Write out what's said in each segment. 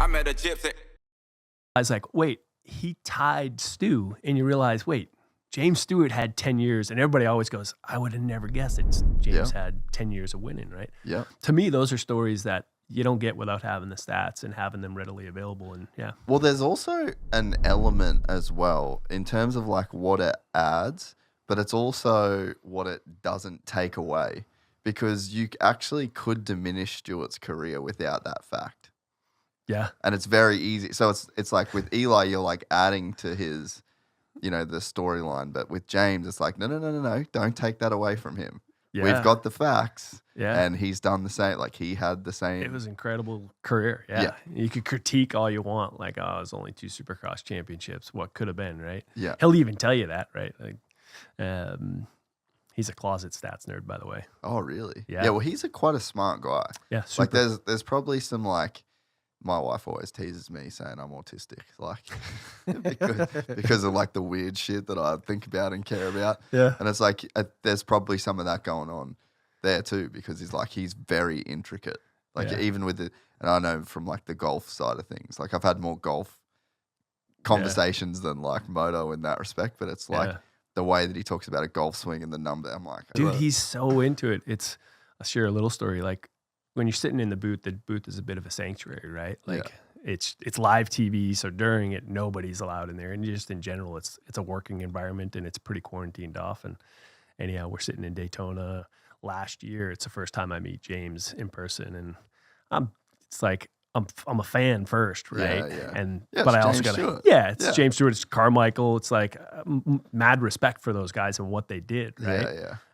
I met a gypsy. I was like, wait, he tied Stu, and you realize, wait, James Stewart had 10 years, and everybody always goes, I would have never guessed it. James had 10 years of winning, right? Yeah. To me, those are stories that you don't get without having the stats and having them readily available. And yeah. Well, there's also an element as well in terms of like what it adds, but it's also what it doesn't take away, because you actually could diminish Stewart's career without that fact. Yeah. And it's very easy. So it's like with Eli, you're like adding to his, the storyline. But with James, it's like, no. Don't take that away from him. Yeah. We've got the facts. Yeah. And he's done the same. Like he had the same. It was an incredible career. Yeah. You could critique all you want. Like, oh, it was only 2 Supercross championships. What could have been, right? Yeah. He'll even tell you that, right? Like, he's a closet stats nerd, by the way. Oh, really? Yeah. Yeah. Well, he's quite a smart guy. Yeah. Super. Like there's probably some like, my wife always teases me saying I'm autistic, like because of like the weird shit that I think about and care about. Yeah. And it's like there's probably some of that going on there too, because he's very intricate. Like even with and I know from like the golf side of things, like I've had more golf conversations than like moto in that respect, but it's like the way that he talks about a golf swing and the number. I'm like, dude, he's so into it. I'll share a little story. Like, when you're sitting in the booth is a bit of a sanctuary, right? Like it's live TV, so during it, nobody's allowed in there. And just in general, it's a working environment and it's pretty quarantined off. And yeah, we're sitting in Daytona last year. It's the first time I meet James in person, and I'm a fan first, right? But I also got it's James Stewart, it's Carmichael. It's like mad respect for those guys and what they did, right?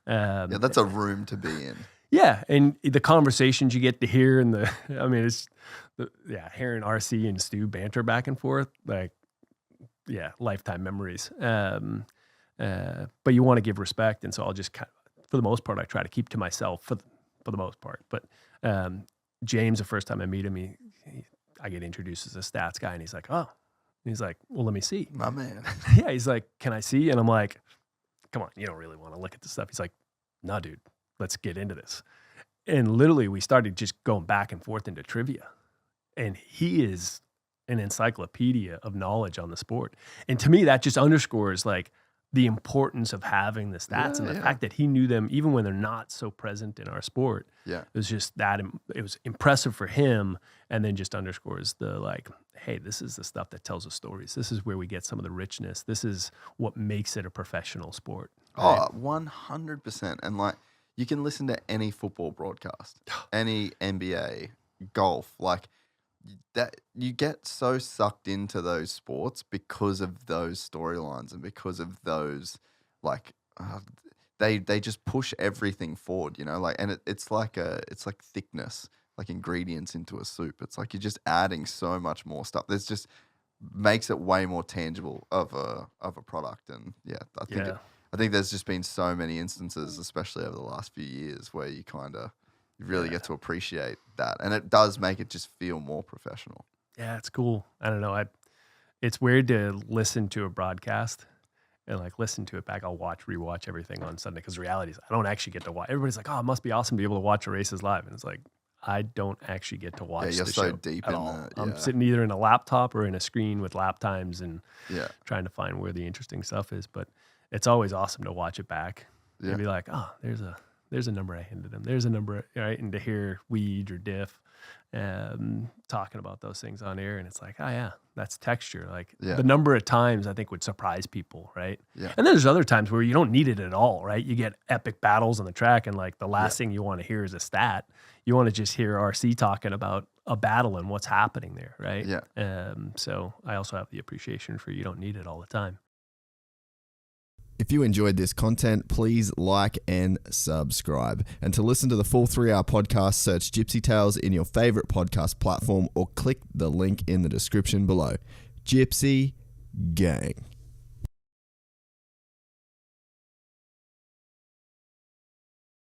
Yeah, that's a room to be in. Yeah, and the conversations you get to hear, and hearing RC and Stu banter back and forth, like, lifetime memories. But you want to give respect, and so I'll just, for the most part, I try to keep to myself for the most part. But James, the first time I meet him, I get introduced as a stats guy, and he's like, oh, and he's like, well, let me see, my man. Yeah, he's like, can I see? And I'm like, come on, you don't really want to look at this stuff. He's like, no, dude. Let's get into this. And literally we started just going back and forth into trivia. And he is an encyclopedia of knowledge on the sport. And to me, that just underscores like the importance of having the stats and the fact that he knew them even when they're not so present in our sport. Yeah. It was just that, it was impressive for him, and then just underscores the like, hey, this is the stuff that tells us stories. This is where we get some of the richness. This is what makes it a professional sport. Right? Oh, 100%. And like, you can listen to any football broadcast, any NBA, golf, like that. You get so sucked into those sports because of those storylines and because of those, like, they just push everything forward, like, and it's like thickness, like ingredients into a soup. It's like you're just adding so much more stuff. There's just makes it way more tangible of a product, and I think there's just been so many instances, especially over the last few years, where you really get to appreciate that. And it does make it just feel more professional. Yeah, it's cool. I don't know. It's weird to listen to a broadcast and like listen to it back. I'll rewatch everything on Sunday, because the reality is I don't actually get to watch. Everybody's like, oh, it must be awesome to be able to watch the races live. And it's like, I don't actually get to watch you're the so show deep at in all. that. I'm sitting either in a laptop or in a screen with lap times and trying to find where the interesting stuff is. But it's always awesome to watch it back and be like, oh, there's a number I hinted him. There's a number, right? And to hear Weed or Diff talking about those things on air, and it's like, oh yeah, that's texture. Like the number of times I think would surprise people, right? Yeah. And then there's other times where you don't need it at all, right? You get epic battles on the track, and like the last thing you want to hear is a stat. You want to just hear RC talking about a battle and what's happening there, right? Yeah. So I also have the appreciation for you don't need it all the time. If you enjoyed this content, please like and subscribe. And to listen to the full 3-hour podcast, search Gypsy Tales in your favorite podcast platform or click the link in the description below. Gypsy Gang.